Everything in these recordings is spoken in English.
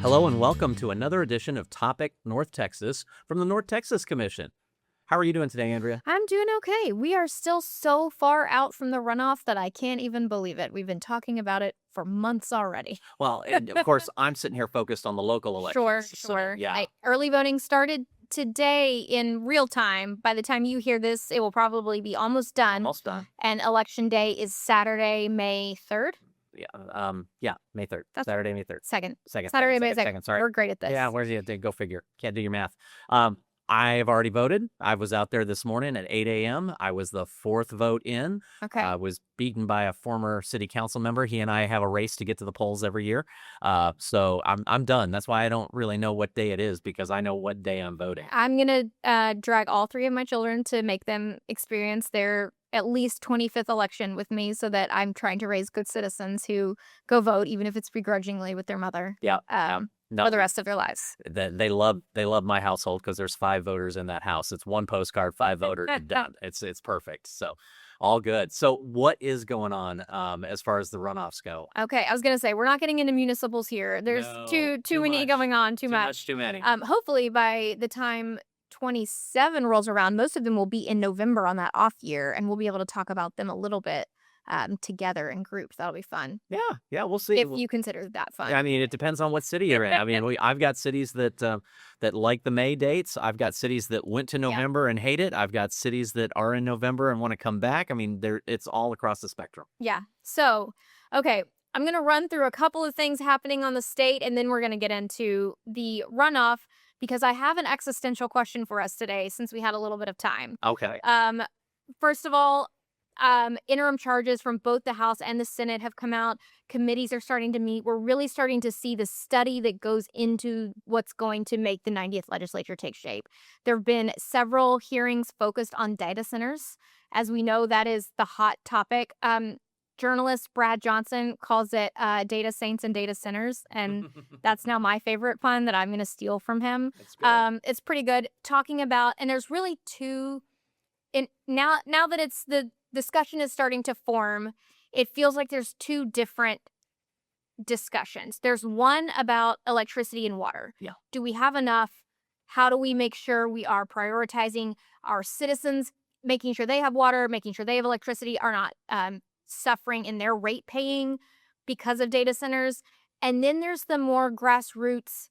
Hello and welcome to another edition of Topic North Texas from the North Texas Commission. How are you doing today, Andrea? I'm doing okay. We are still so far out from the runoff that I can't even believe it. We've been talking about it for months already. Well, and of course, I'm sitting here focused on the local elections. Sure. Yeah, Early voting started today in real time. By the time you hear this, it will probably be almost done. almost done. And election day is Saturday, May 3rd. Yeah, May 3rd. That's Saturday, May 3rd. Second. Second. Saturday, May 2nd. Second, sorry. We're great at this. Yeah, where's the go figure? Can't do your math. I've already voted. I was out there this morning at 8 a.m. I was the fourth vote in. Okay. I was beaten by a former city council member. He and I have a race to get to the polls every year. So I'm done. That's why I don't really know what day it is, because I know what day I'm voting. I'm going to drag all three of my children to make them experience their at least 25th election with me, so that I'm trying to raise good citizens who go vote, even if it's begrudgingly with their mother. Yeah. For the rest of their lives. They love my household because there's 5 voters in that house. It's one postcard, 5 voters, done. It's perfect. So all good. So what is going on as far as the runoffs go? Okay, I was gonna say we're not getting into municipals here. There's too many much. going on, too much. Too many. Hopefully by the time 27 rolls around, most of them will be in November on that off year, and we'll be able to talk about them a little bit together in groups. That'll be fun. Yeah, we'll see. If you consider that fun. I mean, it depends on what city you're in. I mean, I've got cities that like the May dates. I've got cities that went to November and hate it. I've got cities that are in November and want to come back. I mean, it's all across the spectrum. Yeah. So, okay, I'm going to run through a couple of things happening on the state, and then we're going to get into the runoff, because I have an existential question for us today since we had a little bit of time. Okay. First of all, interim charges from both the House and the Senate have come out. Committees are starting to meet. We're really starting to see the study that goes into what's going to make the 90th legislature take shape. There have been several hearings focused on data centers. As we know, that is the hot topic. Journalist Brad Johnson calls it data saints and data centers, and that's now my favorite pun that I'm going to steal from him. It's pretty good. Talking about, and there's really two, now that it's the discussion is starting to form, it feels like there's two different discussions. There's one about electricity and water. Yeah. Do we have enough? How do we make sure we are prioritizing our citizens, making sure they have water, making sure they have electricity, are not suffering in their rate paying because of data centers? And then there's the more grassroots,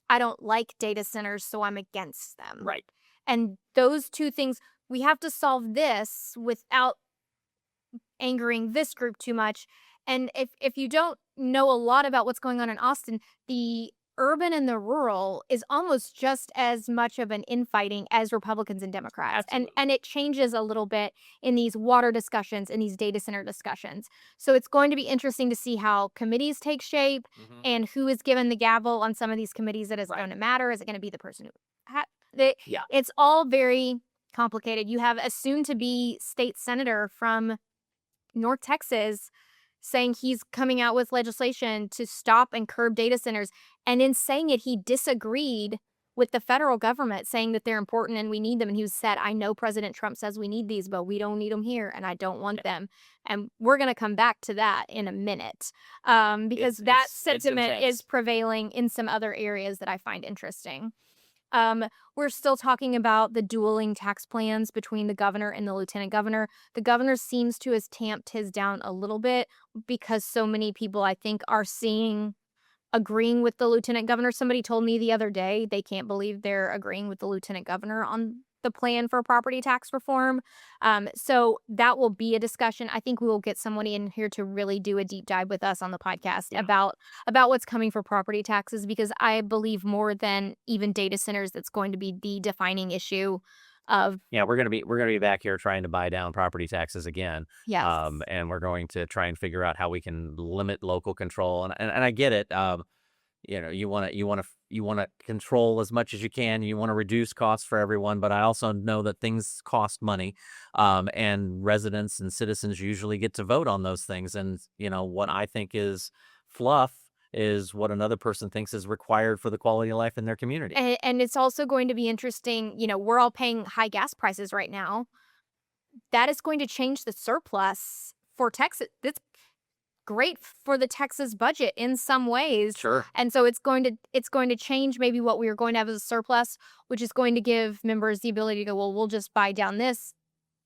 I don't like data centers, so I'm against them. Right. And those two things, we have to solve this without angering this group too much. And if you don't know a lot about what's going on in Austin, the urban and the rural is almost just as much of an infighting as Republicans and Democrats. And it changes a little bit in these water discussions and these data center discussions. So it's going to be interesting to see how committees take shape and who is given the gavel on some of these committees that is going to matter. Is it going to be the person who It's all very complicated. You have a soon-to-be state senator from North Texas saying he's coming out with legislation to stop and curb data centers. And in saying it, he disagreed with the federal government, saying that they're important and we need them. And he said, I know President Trump says we need these, but we don't need them here, and I don't want them. And we're going to come back to that in a minute, because that sentiment is prevailing in some other areas that I find interesting. We're still talking about the dueling tax plans between the governor and the lieutenant governor. The governor seems to have tamped his down a little bit because so many people, I think, are agreeing with the lieutenant governor. Somebody told me the other day they can't believe they're agreeing with the lieutenant governor on the plan for property tax reform. So that will be a discussion. I think we will get someone in here to really do a deep dive with us on the podcast about what's coming for property taxes, because I believe more than even data centers, that's going to be the defining issue of. Yeah, we're gonna be back here trying to buy down property taxes again. Yes. And we're going to try and figure out how we can limit local control. And I get it. You want to control as much as you can. You want to reduce costs for everyone, but I also know that things cost money, and residents and citizens usually get to vote on those things. And what I think is fluff is what another person thinks is required for the quality of life in their community. And it's also going to be interesting. We're all paying high gas prices right now. That is going to change the surplus for Texas. great for the Texas budget in some ways. Sure. And so it's going to change maybe what we are going to have as a surplus, which is going to give members the ability to go, well, we'll just buy down this,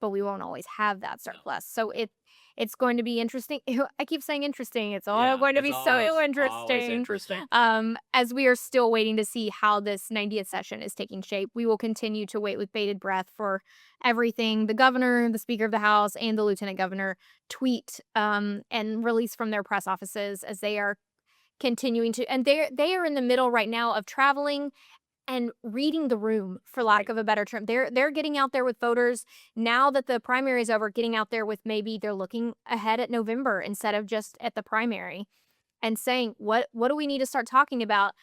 but we won't always have that surplus. So it's going to be interesting. I keep saying interesting. It's all going to be so interesting. Interesting. As we are still waiting to see how this 90th session is taking shape, we will continue to wait with bated breath for everything the governor, the Speaker of the House, and the Lieutenant Governor tweet and release from their press offices as they are continuing to. And they are in the middle right now of traveling and reading the room, for lack of a better term. They're getting out there with voters now that the primary is over, getting out there with maybe they're looking ahead at November instead of just at the primary and saying, what do we need to start talking about?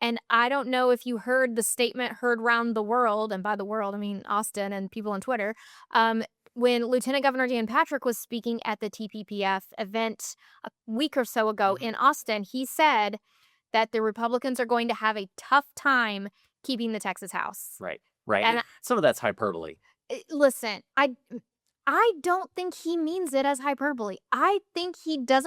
And I don't know if you heard the statement heard around the world, and by the world, I mean Austin and people on Twitter, when Lieutenant Governor Dan Patrick was speaking at the TPPF event a week or so ago in Austin, he said that the Republicans are going to have a tough time keeping the Texas House. Right. And Some of that's hyperbole. Listen, I don't think he means it as hyperbole. I think he thinks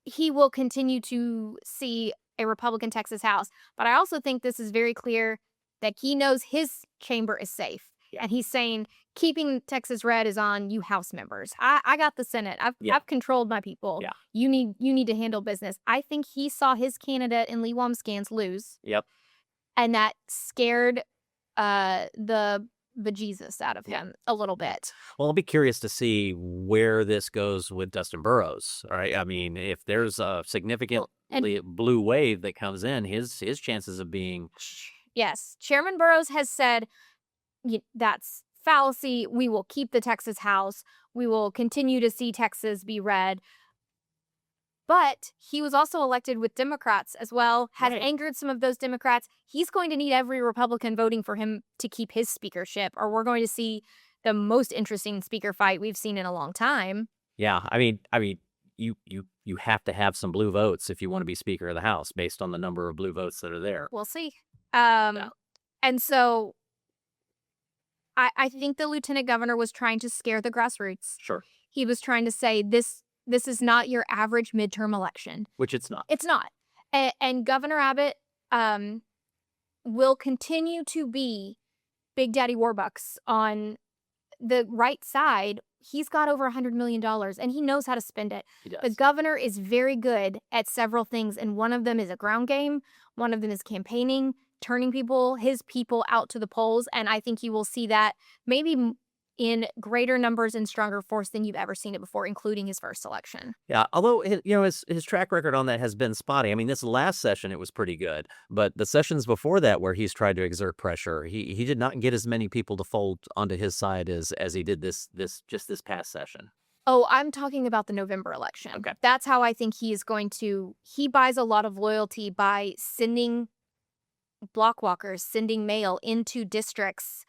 he will continue to see a Republican Texas House. But I also think this is very clear that he knows his chamber is safe. Yeah. And he's saying keeping Texas red is on you House members. I got the Senate. I've controlled my people. Yeah. You need to handle business. I think he saw his candidate in Lee Wamsgans lose. Yep. And that scared the bejesus out of him a little bit. Well, I'll be curious to see where this goes with Dustin Burrows. All right. I mean, if there's a significant blue wave that comes in, his chances of being. Yes. Chairman Burrows has said that's fallacy. We will keep the Texas House. We will continue to see Texas be red. But he was also elected with Democrats as well, has angered some of those Democrats. He's going to need every Republican voting for him to keep his speakership, or we're going to see the most interesting speaker fight we've seen in a long time. Yeah, I mean, you have to have some blue votes if you want to be Speaker of the House, based on the number of blue votes that are there. We'll see. And so I think the Lieutenant Governor was trying to scare the grassroots. Sure. He was trying to say this is not your average midterm election. Which it's not. It's not. And Governor Abbott will continue to be Big Daddy Warbucks on the right side. He's got over $100 million, and he knows how to spend it. He does. The governor is very good at several things, and one of them is a ground game. One of them is campaigning, turning his people out to the polls, and I think you will see that maybe in greater numbers and stronger force than you've ever seen it before, including his first election. Yeah, although his track record on that has been spotty. I mean, this last session it was pretty good, but the sessions before that, where he's tried to exert pressure, he did not get as many people to fold onto his side as he did this past session. Oh, I'm talking about the November election. Okay, that's how I think he is going to. He buys a lot of loyalty by sending block walkers, sending mail into districts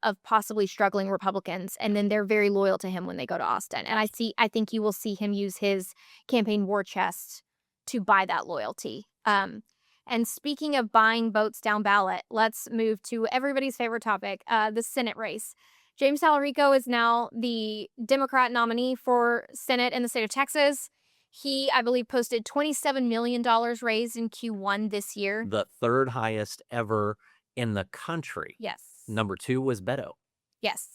of possibly struggling Republicans, and then they're very loyal to him when they go to Austin. And I think you will see him use his campaign war chest to buy that loyalty. And speaking of buying votes down ballot, let's move to everybody's favorite topic, the Senate race. James Talarico is now the Democrat nominee for Senate in the state of Texas. He, I believe, posted $27 million raised in Q1 this year. The third highest ever in the country. Yes. Number 2 was Beto. Yes.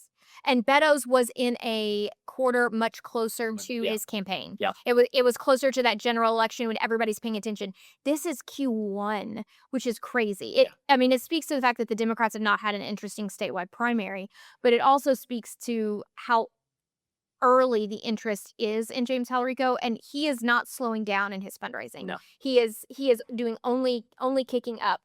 And Beto's was in a quarter much closer to his campaign. Yeah. It was closer to that general election when everybody's paying attention. This is Q1, which is crazy. I mean, it speaks to the fact that the Democrats have not had an interesting statewide primary, but it also speaks to how early the interest is in James Talarico, and he is not slowing down in his fundraising. No. He is doing only kicking up.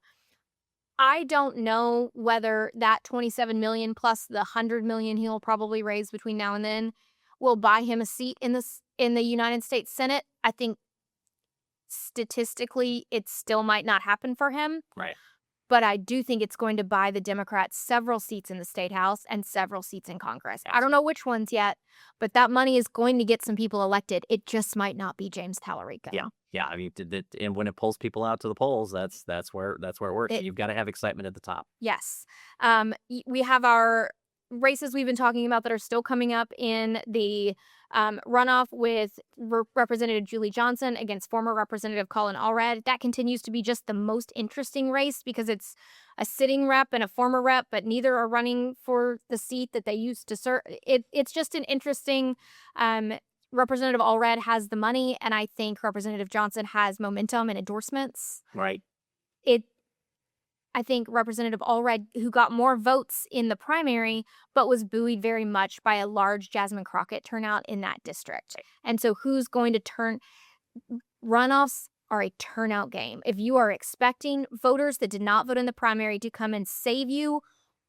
I don't know whether that $27 million plus the $100 million he'll probably raise between now and then will buy him a seat in the United States Senate. I think statistically it still might not happen for him. Right. But I do think it's going to buy the Democrats several seats in the state house and several seats in Congress. Absolutely. I don't know which ones yet, but that money is going to get some people elected. It just might not be James Talarico. Yeah. Yeah, I mean, and when it pulls people out to the polls, that's where it works. You've got to have excitement at the top. Yes. We have our races we've been talking about that are still coming up in the runoff with Representative Julie Johnson against former Representative Colin Allred. That continues to be just the most interesting race because it's a sitting rep and a former rep, but neither are running for the seat that they used to serve. It's just an interesting. Representative Allred has the money, and I think Representative Johnson has momentum and endorsements. Right. I think Representative Allred, who got more votes in the primary, but was buoyed very much by a large Jasmine Crockett turnout in that district. Right. And so who's going to turn? Runoffs are a turnout game. If you are expecting voters that did not vote in the primary to come and save you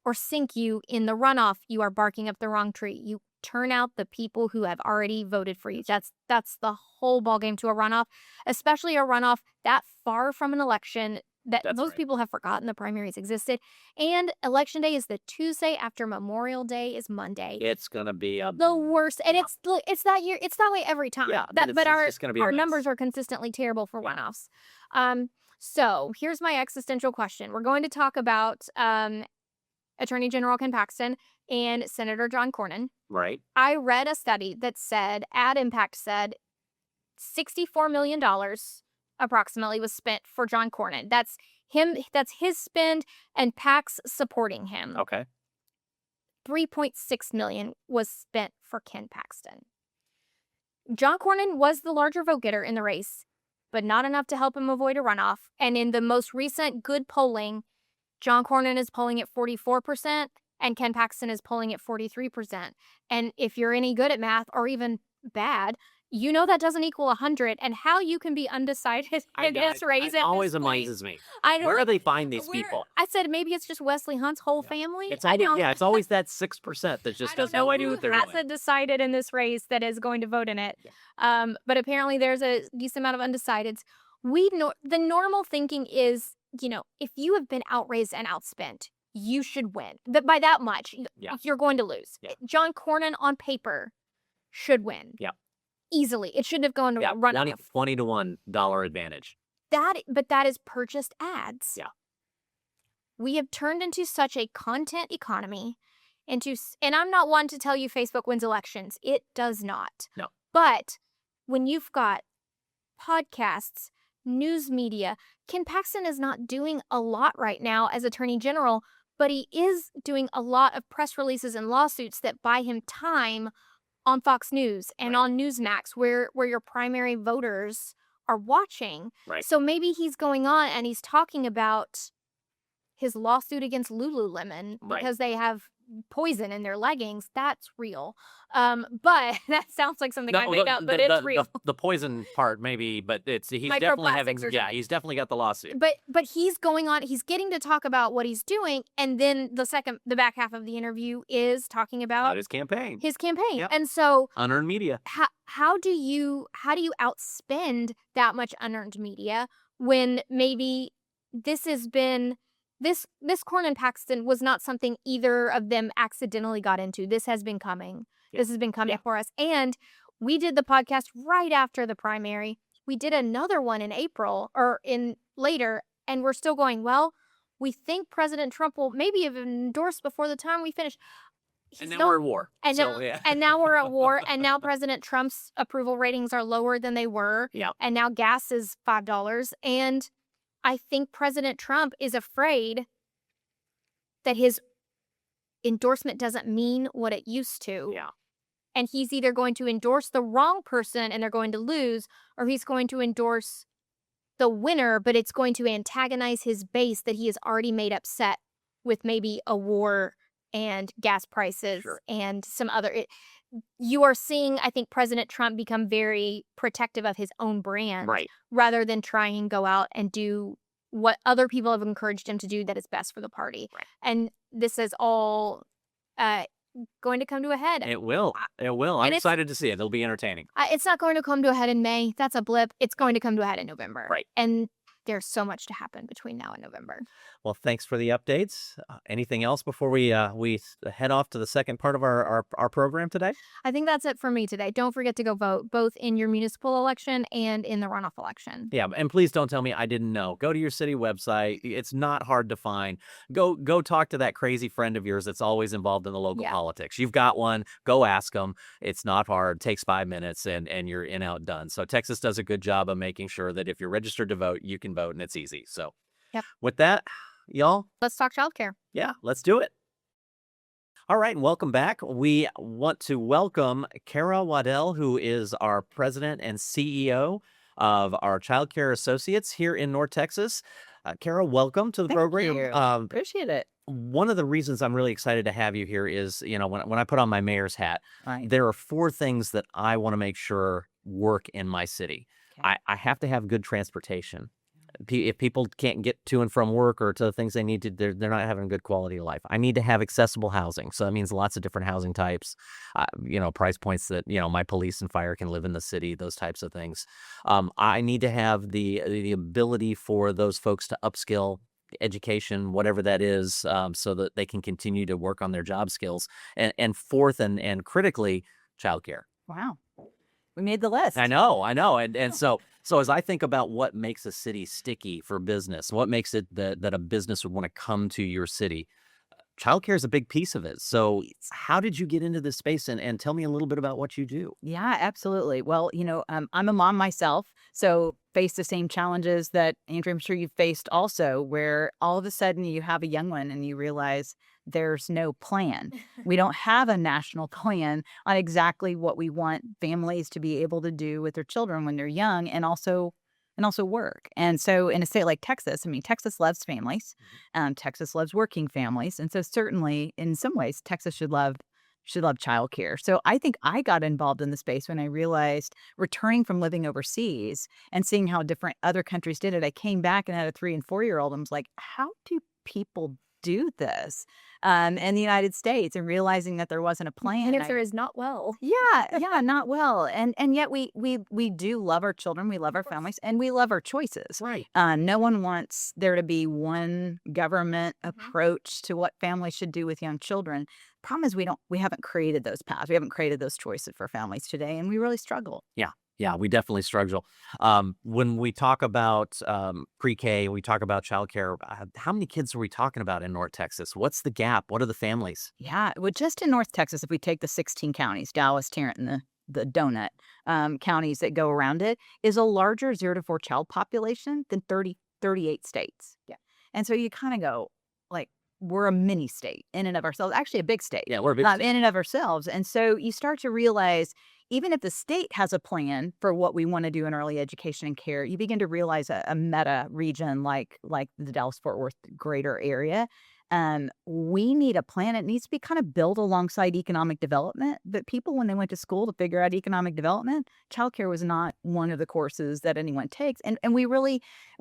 or sink you in the runoff, you are barking up the wrong tree. You turn out the people who have already voted for you. That's the whole ballgame to a runoff, especially a runoff that far from an election that most people have forgotten the primaries existed. And election day is the Tuesday after Memorial Day is Monday. It's gonna be the worst, and it's that year. It's that way every time. Yeah, but our just gonna be a mess. numbers are consistently terrible for runoffs. So here's my existential question. We're going to talk about Attorney General Ken Paxton and Senator John Cornyn. Right. I read a study that said, Ad Impact said, $64 million approximately was spent for John Cornyn. That's his spend and PACs supporting him. Okay. $3.6 million was spent for Ken Paxton. John Cornyn was the larger vote getter in the race, but not enough to help him avoid a runoff. And in the most recent good polling, John Cornyn is polling at 44%, and Ken Paxton is polling at 43%. And if you're any good at math or even bad, you know that doesn't equal 100, and how you can be undecided in this race. It always amazes me. I know. Where do they find these people? I said maybe it's just Wesley Hunt's whole family. It's always that 6% that just has no idea what they're doing. Hasn't decided in this race that is going to vote in it. Yeah. But apparently there's a decent amount of undecideds. The normal thinking is, if you have been outraised and outspent, you should win. By that much, you're going to lose. Yeah. John Cornyn on paper should win. Yeah. Easily. It shouldn't have gone to a runoff. $20 to $1 advantage. But that is purchased ads. Yeah. We have turned into such a content economy, and I'm not one to tell you Facebook wins elections. It does not. No. But when you've got podcasts, news media, Ken Paxton is not doing a lot right now as Attorney General, but he is doing a lot of press releases and lawsuits that buy him time on Fox News and on Newsmax, where your primary voters are watching. Right. So maybe he's going on and he's talking about his lawsuit against Lululemon because they have poison in their leggings. That's real. But that sounds like something I made up, but it's real. The poison part maybe, but he's definitely got the lawsuit. But he's going on, he's getting to talk about what he's doing, and then the back half of the interview is talking about his campaign. Yep. And so unearned media. How do you outspend that much unearned media when maybe this has been this Cornyn Paxton was not something either of them accidentally got into. This has been coming. Yeah. This has been coming for us. And we did the podcast right after the primary. We did another one in April or in later, and we're still going, well, we think President Trump will maybe have endorsed before the time we finish. And now we're at war. And now we're at war. And now President Trump's approval ratings are lower than they were. Yeah. And now gas is $5. And I think President Trump is afraid that his endorsement doesn't mean what it used to. Yeah. And he's either going to endorse the wrong person and they're going to lose, or he's going to endorse the winner, but it's going to antagonize his base that he has already made upset with maybe a war and gas prices and some other. You are seeing, I think, President Trump become very protective of his own brand, rather than trying and go out and do what other people have encouraged him to do that is best for the party. Right. And this is all going to come to a head. It will. I'm excited to see it. It'll be entertaining. It's not going to come to a head in May. That's a blip. It's going to come to a head in November. Right. And there's so much to happen between now and November. Well, thanks for the updates. Anything else before we head off to the second part of our program today? I think that's it for me today. Don't forget to go vote, both in your municipal election and in the runoff election. Yeah, and please don't tell me I didn't know. Go to your city website. It's not hard to find. Go talk to that crazy friend of yours that's always involved in the local Yeah. politics. You've got one. Go ask them. It's not hard. Takes 5 minutes, and you're in, out, done. So Texas does a good job of making sure that if you're registered to vote, you can vote, and it's easy. So Yep. with that, y'all, Let's talk childcare. yeah, let's do it. All right, and welcome back. We want to welcome Kara Waddell, who is our president and CEO of our Childcare Associates here in North Texas. Kara, welcome to the Thank program. you. Appreciate it. One of the reasons I'm really excited to have you here is, when I put on my mayor's hat, Right. there are 4 things that I want to make sure work in my city. Okay. I have to have good transportation. If people can't get to and from work or to the things they need to, they're not having a good quality of life. I need to have accessible housing. So that means lots of different housing types, price points that, my police and fire can live in the city, those types of things. I need to have the ability for those folks to upskill education, whatever that is, so that they can continue to work on their job skills. And fourth and critically, childcare. Wow. We made the list. I know. And so as I think about what makes a city sticky for business, what makes it that a business would want to come to your city, childcare is a big piece of it. So how did you get into this space, and tell me a little bit about what you do? Yeah, absolutely. Well, I'm a mom myself, so face the same challenges that Andrew, I'm sure you've faced also, where all of a sudden you have a young one and you realize there's no plan. We don't have a national plan on exactly what we want families to be able to do with their children when they're young, and also work. And so in a state like Texas, I mean, Texas loves families. Texas loves working families. And so certainly in some ways, Texas should love childcare. So I think I got involved in the space when I realized, returning from living overseas and seeing how different other countries did it. I came back and had a 3 and 4-year-old and was like, how do people do this in the United States? And realizing that there wasn't a plan. The answer is not well. Yeah, not well. And yet we do love our children, we love our families, and we love our choices. Right. No one wants there to be one government approach to what families should do with young children. Problem is we haven't created those paths. We haven't created those choices for families today, and we really struggle. Yeah, we definitely struggle. When we talk about pre-K, we talk about childcare. How many kids are we talking about in North Texas? What's the gap? What are the families? Yeah, well, just in North Texas, if we take the 16 counties, Dallas, Tarrant, and the donut counties that go around it, is a larger 0 to 4 child population than 38 states. Yeah. And so you kind of go, like, we're a mini state in and of ourselves, actually a big state. Yeah, we're a big in and of ourselves. And so you start to realize, even if the state has a plan for what we want to do in early education and care, you begin to realize a meta region like the Dallas-Fort Worth greater area. We need a plan. It needs to be kind of built alongside economic development. But people, when they went to school to figure out economic development, childcare was not one of the courses that anyone takes. And we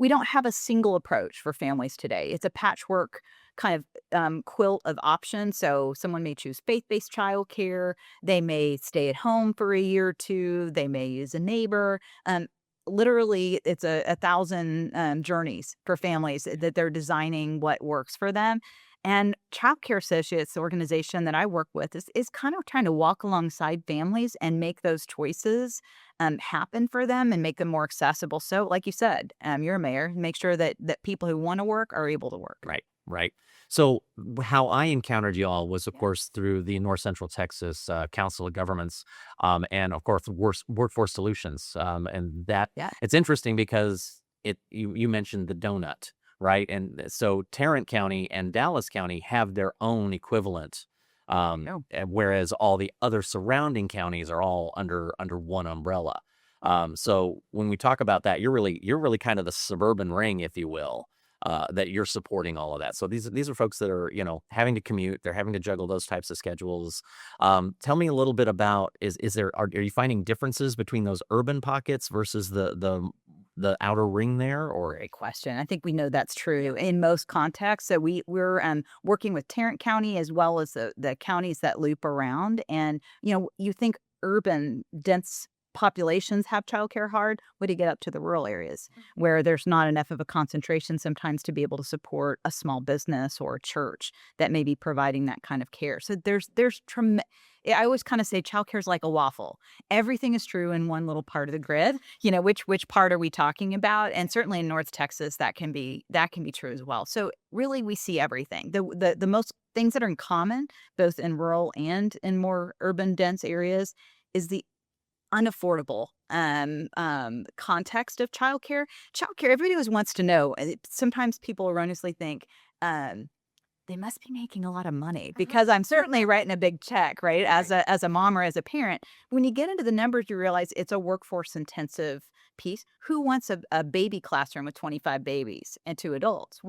don't have a single approach for families today. It's a patchwork kind of quilt of options. So someone may choose faith-based childcare. They may stay at home for a year or two. They may use a neighbor. Literally, it's a 1,000 journeys for families that they're designing what works for them. And Childcare Associates, the organization that I work with, is kind of trying to walk alongside families and make those choices happen for them and make them more accessible. So like you said, you're a mayor, make sure that people who want to work are able to work. Right. So how I encountered y'all was, of course, through the North Central Texas Council of Governments, and of course, Workforce Solutions. And that it's interesting because you mentioned the donut, right? And so Tarrant County and Dallas County have their own equivalent, whereas all the other surrounding counties are all under one umbrella. So when we talk about that, you're really kind of the suburban ring, if you will. That you're supporting all of that. So these are folks that are, having to commute. They're having to juggle those types of schedules. Tell me a little bit about, are you finding differences between those urban pockets versus the outer ring there? Or Great question. I think we know that's true in most contexts. So we're working with Tarrant County as well as the counties that loop around. And, you think urban, dense populations have childcare hard, when you get up to the rural areas where there's not enough of a concentration sometimes to be able to support a small business or a church that may be providing that kind of care. So I always kind of say childcare is like a waffle. Everything is true in one little part of the grid. Which part are we talking about? And certainly in North Texas, that can be true as well. So really, we see everything. The most things that are in common, both in rural and in more urban dense areas, is the unaffordable context of childcare. Childcare, everybody always wants to know. Sometimes people erroneously think they must be making a lot of money because I'm certainly writing a big check, right? As a mom or as a parent. When you get into the numbers, you realize it's a workforce intensive piece. Who wants a baby classroom with 25 babies and 2 adults?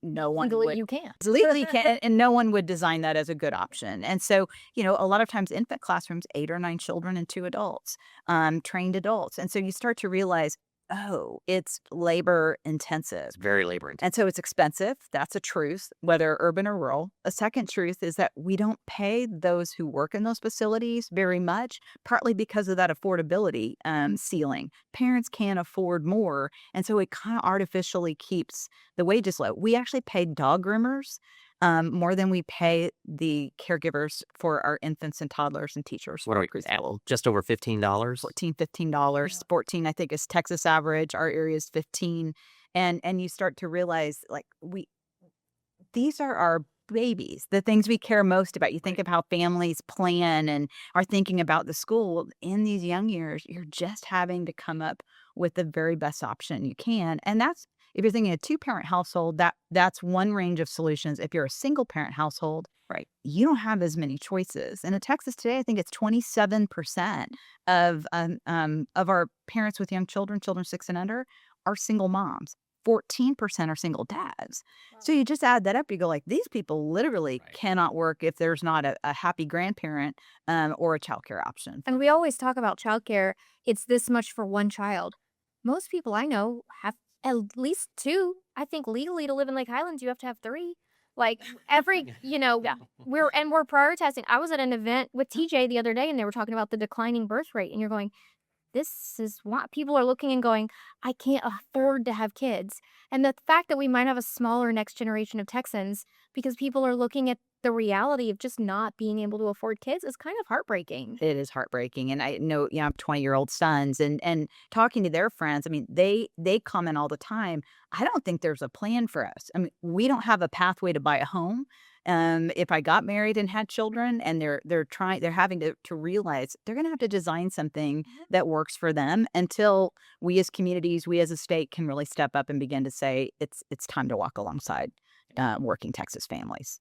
No one Legally, would. you can't. Legally you can't, and no one would design that as a good option. And so, a lot of times infant classrooms, 8 or 9 children and 2 adults, trained adults. And so you start to realize, oh, it's labor intensive. It's very labor intensive. And so it's expensive. That's a truth, whether urban or rural. A second truth is that we don't pay those who work in those facilities very much, partly because of that affordability ceiling. Parents can't afford more. And so it kind of artificially keeps the wages low. We actually pay dog groomers more than we pay the caregivers for our infants and toddlers and teachers. What are we at? Just over $15? $15. 14, I think, is Texas average. Our area is 15. And you start to realize, these are our babies, the things we care most about. You think of how families plan and are thinking about the school. In these young years, you're just having to come up with the very best option you can. And that's, if you're thinking a 2-parent household, that's one range of solutions. If you're a single-parent household, right, you don't have as many choices. And in Texas today, I think it's 27% of our parents with young children 6 and under, are single moms. 14% are single dads. So you just add that up, you go these people literally cannot work if there's not a happy grandparent or a childcare option. And we always talk about childcare. It's this much for one child. Most people I know have at least 2. I think legally to live in Lake Highlands, you have to have 3. Every, we're prioritizing. I was at an event with TJ the other day and they were talking about the declining birth rate. And you're going, this is what people are looking and going, I can't afford to have kids. And the fact that we might have a smaller next generation of Texans because people are looking at the reality of just not being able to afford kids is kind of heartbreaking. It is heartbreaking. And I know, I have 20-year-old sons and talking to their friends, they comment all the time, I don't think there's a plan for us. We don't have a pathway to buy a home. If I got married and had children, and they're having to realize they're going to have to design something that works for them until we as communities, we as a state can really step up and begin to say it's time to walk alongside working Texas families.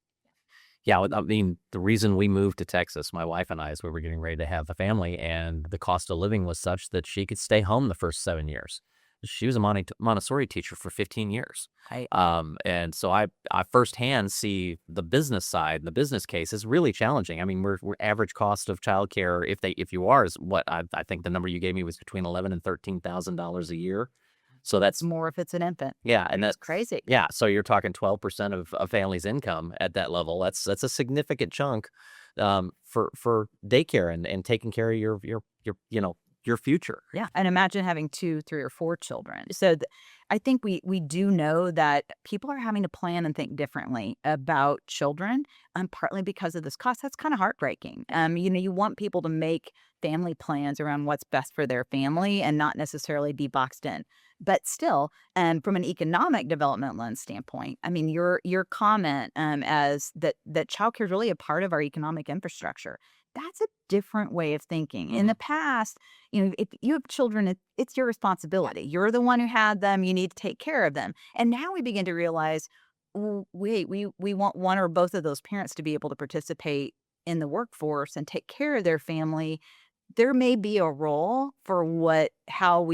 Yeah, the reason we moved to Texas, my wife and I, is we were getting ready to have a family, and the cost of living was such that she could stay home the first 7 years. She was a Montessori teacher for 15 years. Right. And so I firsthand see the business side. The business case is really challenging. We're average cost of childcare, if you are, is what I think the number you gave me was between $11,000 and $13,000 a year. So that's more if it's an infant. Yeah, and that's crazy. Yeah, so you're talking 12% of a family's income at that level. That's a significant chunk for daycare and taking care of your future. Yeah, and imagine having 2, 3, or 4 children. So I think we do know that people are having to plan and think differently about children, partly because of this cost. That's kind of heartbreaking. You want people to make family plans around what's best for their family and not necessarily be boxed in. But still, from an economic development lens standpoint, your comment as that childcare is really a part of our economic infrastructure. That's a different way of thinking. In the past, if you have children, it's your responsibility. You're the one who had them. You need to take care of them. And now we begin to realize, wait, we want one or both of those parents to be able to participate in the workforce and take care of their family. There may be a role for how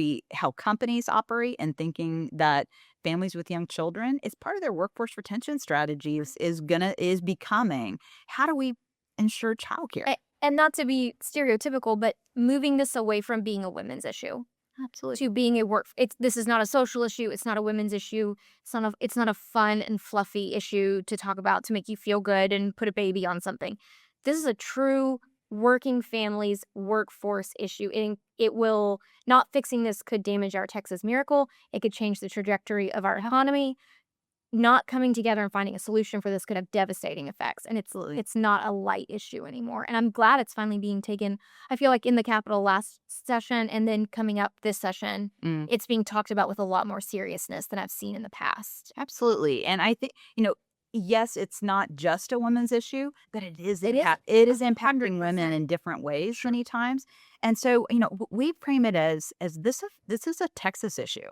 companies operate, and thinking that families with young children is part of their workforce retention strategies is becoming, how do we ensure childcare? And not to be stereotypical, but moving this away from being a women's issue. Absolutely. To being a this is not a social issue. It's not a women's issue. It's not a fun and fluffy issue to talk about to make you feel good and put a baby on something. This is a true working families workforce issue. It will not fixing this could damage our Texas miracle. It could change the trajectory of our economy. Not coming together and finding a solution for this could have devastating effects, and Absolutely. it's not a light issue anymore. And I'm glad it's finally being taken. I feel like in the Capitol last session and then coming up this session, Mm. it's being talked about with a lot more seriousness than I've seen in the past. Absolutely. And I think, yes, it's not just a women's issue, but it is It is it is impacting 100%. women in different ways Sure. many times. And so, we frame it as this is a Texas issue,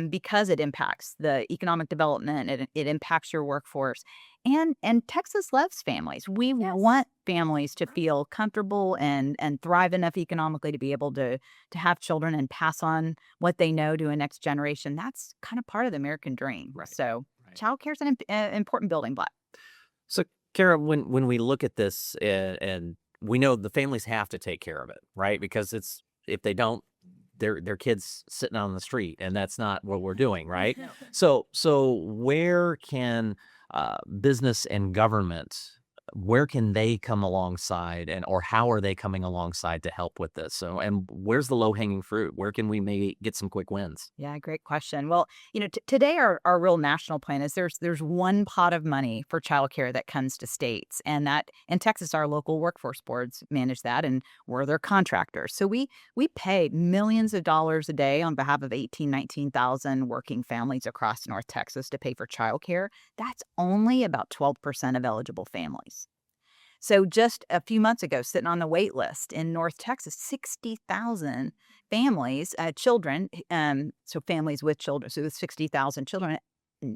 because it impacts the economic development, it impacts your workforce. And Texas loves families. We Yes. want families to feel comfortable and thrive enough economically to be able to have children and pass on what they know to a next generation. That's kind of part of the American dream. Right. So Right. childcare is an important building block. So, Kara, when we look at this, and we know the families have to take care of it, right? Because if they don't, their kids sitting on the street, and that's not what we're doing, right? No. So where can business and government, where can they come alongside, or how are they coming alongside to help with this? So, and where's the low hanging fruit? Where can we maybe get some quick wins? Yeah, great question. Well, today our real national plan is there's one pot of money for childcare that comes to states, and that in Texas our local workforce boards manage that, and we're their contractors. So we pay millions of dollars a day on behalf of 19,000 working families across North Texas to pay for childcare. That's only about 12% of eligible families. So just a few months ago, sitting on the wait list in North Texas, 60,000 families, children, so families with children, so 60,000 children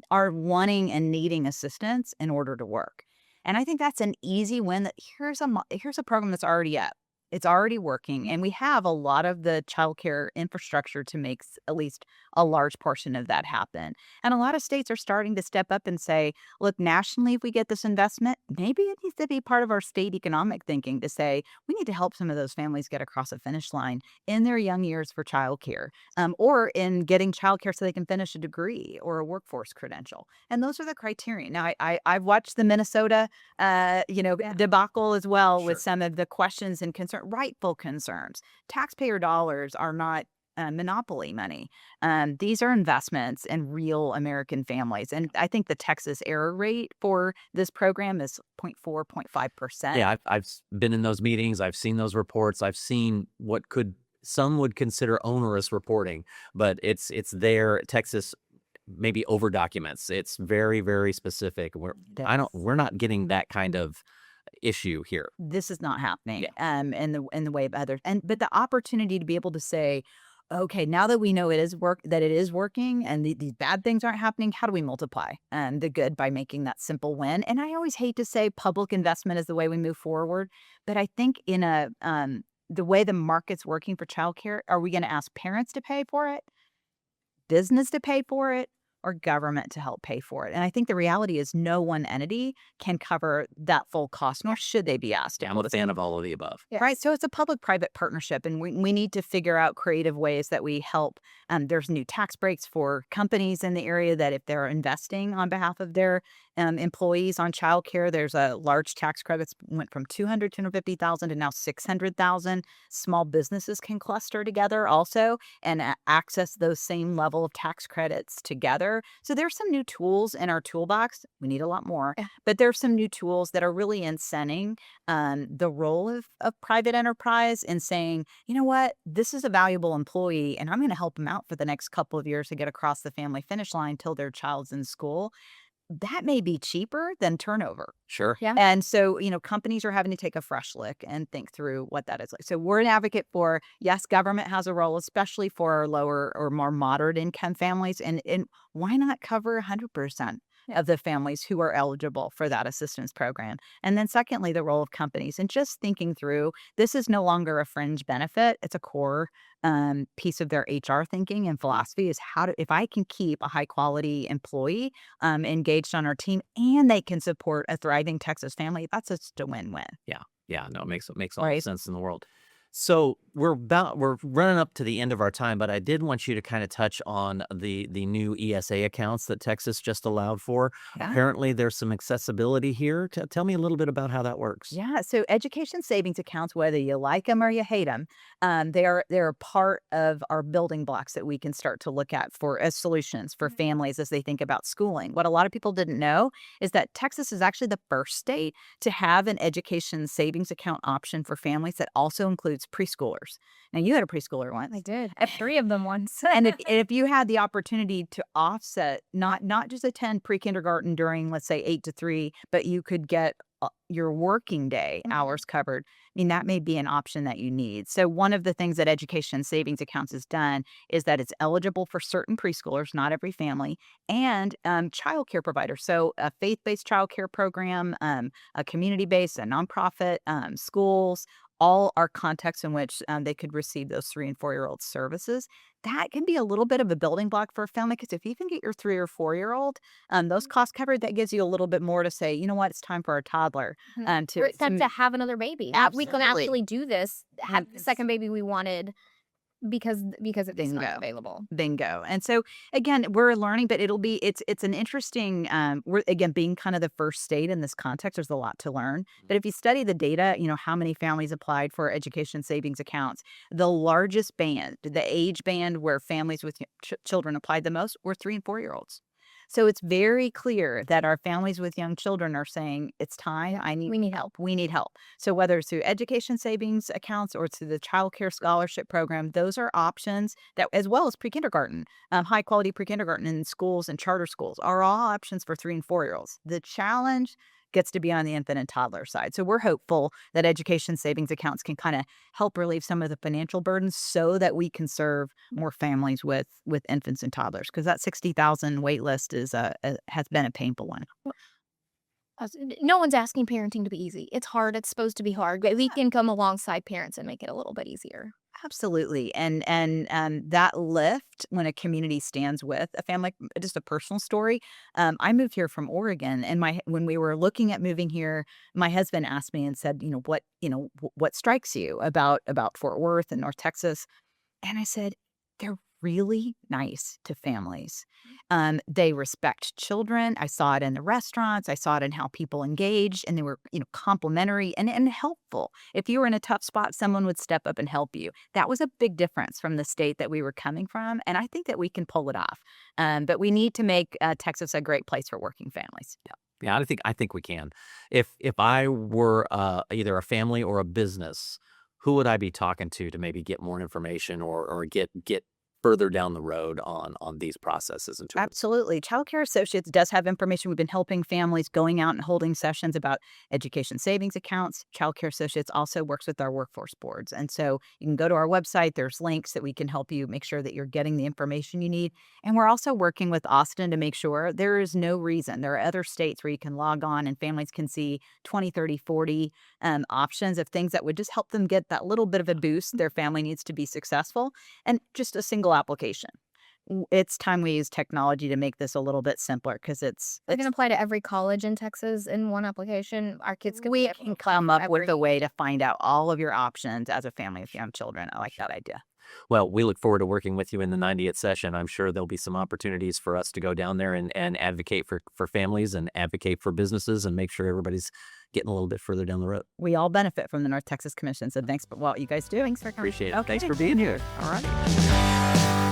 are wanting and needing assistance in order to work. And I think that's an easy win. That here's a program that's already up. It's already working, and we have a lot of the childcare infrastructure to make at least a large portion of that happen. And a lot of states are starting to step up and say, look, nationally, if we get this investment, maybe it needs to be part of our state economic thinking to say we need to help some of those families get across a finish line in their young years for childcare, or in getting childcare so they can finish a degree or a workforce credential. And those are the criteria. Now, I've watched the Minnesota, debacle as well with Sure. some of the questions and rightful concerns. Taxpayer dollars are not monopoly money. These are investments in real American families. And I think the Texas error rate for this program is 0.4, 0.5%. Yeah, I've been in those meetings. I've seen those reports. I've seen what some would consider onerous reporting, but it's there. Texas maybe over documents. It's very, very specific. We're not getting that kind of issue here. This is not happening in the way of others. But the opportunity to be able to say, okay, now that we know it is working and these bad things aren't happening, how do we multiply the good by making that simple win? And I always hate to say public investment is the way we move forward, but I think in the way the market's working for childcare, are we going to ask parents to pay for it, business to pay for it, or government to help pay for it? And I think the reality is no one entity can cover that full cost, nor should they be asked. I'm a fan of all of the above. Yes. Right. So it's a public-private partnership, and we need to figure out creative ways that we help. There's new tax breaks for companies in the area that if they're investing on behalf of their employees on childcare, there's a large tax credits went from 250,000 to now 600,000. Small businesses can cluster together also and access those same level of tax credits together. So there's some new tools in our toolbox. We need a lot more, but there's some new tools that are really incenting the role of private enterprise and saying, you know what, this is a valuable employee, and I'm going to help them out for the next couple of years to get across the family finish line till their child's in school. That may be cheaper than turnover. Sure. Yeah. And so, companies are having to take a fresh look and think through what that is like. So we're an advocate for, yes, government has a role, especially for our lower or more moderate income families. And why not cover 100% of the families who are eligible for that assistance program? And then secondly, the role of companies and just thinking through, this is no longer a fringe benefit. It's a core piece of their HR thinking and philosophy is if I can keep a high quality employee engaged on our team and they can support a thriving Texas family, that's just a win-win. Yeah. No, it makes all the Right. sense in the world. So we're running up to the end of our time, but I did want you to kind of touch on the new ESA accounts that Texas just allowed for. Yeah. Apparently, there's some accessibility here. Tell me a little bit about how that works. Yeah, so education savings accounts, whether you like them or you hate them, they're a part of our building blocks that we can start to look at for as solutions for families as they think about schooling. What a lot of people didn't know is that Texas is actually the first state to have an education savings account option for families that also includes preschoolers. Now, you had a preschooler once. I did. I have 3 of them once. And if you had the opportunity to offset, not just attend pre-kindergarten during, let's say, 8 to 3, but you could get your working day hours covered, I mean, that may be an option that you need. So one of the things that Education Savings Accounts has done is that it's eligible for certain preschoolers, not every family, and childcare providers. So a faith-based childcare program, a community-based, a nonprofit, schools, all are contexts in which they could receive those 3 and 4-year-old services. That can be a little bit of a building block for a family because if you can get your 3 or 4-year-old, those costs covered, that gives you a little bit more to say, you know what, it's time for our toddler Or it's time to have another baby. We can Absolutely. actually do this, have the second baby we wanted because it's Bingo. not available. Bingo. And so again, we're learning, but it's an interesting we're again being kind of the first state in this context, there's a lot to learn. But if you study the data, how many families applied for education savings accounts, the largest band, the age band where families with children applied the most were 3 and 4-year-olds. So it's very clear that our families with young children are saying it's time. We need help. We need help. So whether it's through education savings accounts or through the child care scholarship program, those are options that, as well as pre-kindergarten, high quality pre-kindergarten in schools and charter schools are all options for 3 and 4-year-olds. The challenge gets to be on the infant and toddler side. So we're hopeful that education savings accounts can kind of help relieve some of the financial burdens so that we can serve more families with infants and toddlers, because that 60,000 wait list has been a painful one. No one's asking parenting to be easy. It's hard. It's supposed to be hard, but we can come alongside parents and make it a little bit easier. Absolutely. And that lift when a community stands with a family, just a personal story. I moved here from Oregon, and when we were looking at moving here, my husband asked me and said, what strikes you about Fort Worth and North Texas? And I said, they're really nice to families. They respect children. I saw it in the restaurants. I saw it in how people engaged, and they were, complimentary and helpful. If you were in a tough spot, someone would step up and help you. That was a big difference from the state that we were coming from, and I think that we can pull it off. But we need to make Texas a great place for working families. Yeah, I think we can. If I were either a family or a business, who would I be talking to maybe get more information or get further down the road on these processes and tools? Absolutely. Childcare Associates does have information. We've been helping families going out and holding sessions about education savings accounts. Childcare Associates also works with our workforce boards. And so you can go to our website. There's links that we can help you make sure that you're getting the information you need. And we're also working with Austin to make sure there is no reason. There are other states where you can log on and families can see 20, 30, 40 options of things that would just help them get that little bit of a boost their family needs to be successful, and just a single application. It's time we use technology to make this a little bit simpler, because It can apply to every college in Texas in one application. Our kids can we get can come up with a way to find out all of your options as a family with young children. I like that idea. Well, we look forward to working with you in the 90th session. I'm sure there'll be some opportunities for us to go down there and advocate for families and advocate for businesses and make sure everybody's getting a little bit further down the road. We all benefit from the North Texas Commission. So thanks for what you guys do. Thanks for coming. Appreciate it. Okay. Thanks for being here. All right.